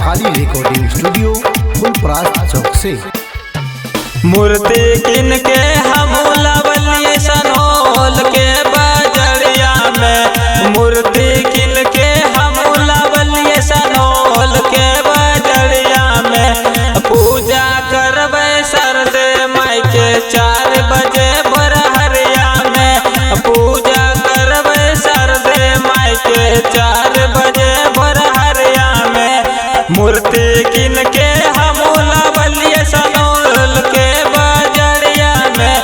काली recording studio Phulparas चौक से। मूर्ति किन के हम लावलिए सनोल के बजरिया में, मूर्ति किन के हम लावलिए सनोल के बजरिया में। पूजा करबे सरदे माई के 4 बजे भोरहरिया में, पूजा करबे सरदे माई के 4 बजे भोरहरिया में। मूर्ति किन के हम लावलिए सनोल के बजरिया में,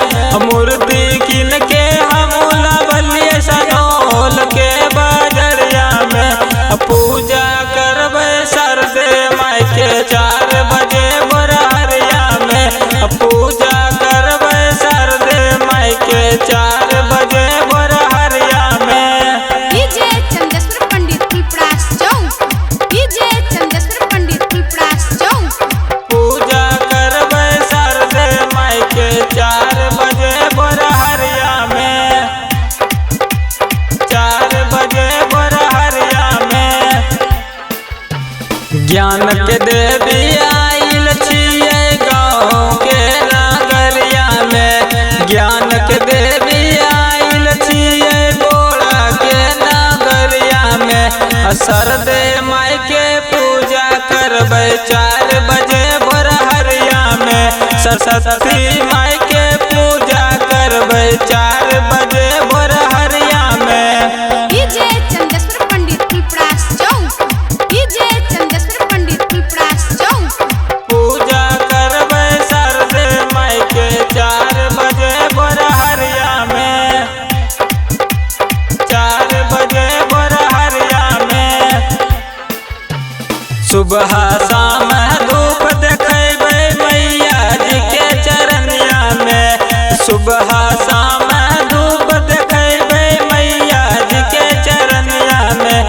मूर्ति किन के हम लावलिए सनोल के बजरिया में। पूजा करबे सरदे माई के 4 बजे भोरहरिया में, पूजा करबे सरदे माई के 4 बजे भोरहरिया में। डीजे चंदेश्वर पंडित फुलपरास चौक, डीजे चंदेश्वर पंडित फुलपरास चौक। पूजा करबे सरदे माई के 4 बजे भोरहरिया में, 4 बजे भोरहरिया में। ज्ञान के देवी आइल छियै गाँव के नगरिया में, ज्ञान के देवी आइल छियै बोरा के नगरिया में। सरदे माई के पूजा करबै 4 बजे भोरहरिया में, सरस्वती माई के पूजा करबै 4 बजे भोरहरिया में। डीजे चंदेश्वर पंडित फुलपरास चौक, डीजे चंदेश्वर पंडित फुलपरास चौक। पूजा करबै सरदे माई के 4 बजे भोरहरिया में, 4 बजे भोरहरिया में। सुबह शाम धूप देखेबै मैया जी के चरनिया में, सुबह शाम धूप देखेबै मैया जी के चरनिया में।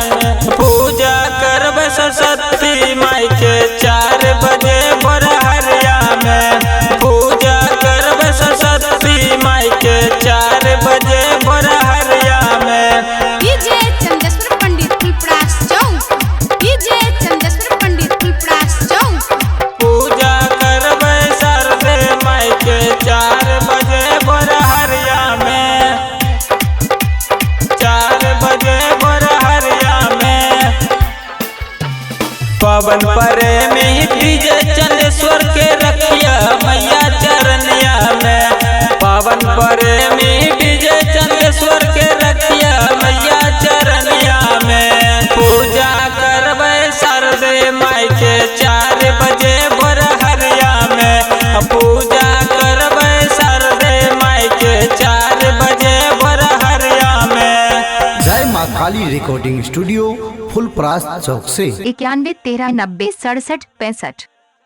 पूजा करबै सरस्वती माई के 4 बजे भोरहरिया में, पूजा करबै सरस्वती माई के 4 बजे भोरहरिया में। डीजे चंदेश्वर पंडित फुलपरास चौक, डीजे चंदेश्वर पंडित फुलपरास चौक। पूजा करबै सरदे माई के 4 बजे भोरहरिया में, 4 बजे भोरहरिया में। पवन प्रेमी डीजे चंदेश्वर के रखिया मैया चरनिया में, पवन प्रेमी डीजे चंदेश्वर के रखिया मैया चरनिया में। पूजा करबै सरदे माई के 4 बजे भोरहरिया में, पूजा करबै सरदे माई के 4 बजे भोरहरिया में। जय माँ काली रिकॉर्डिंग स्टूडियो फुलपरास चौक से। 91 13 90 67 65।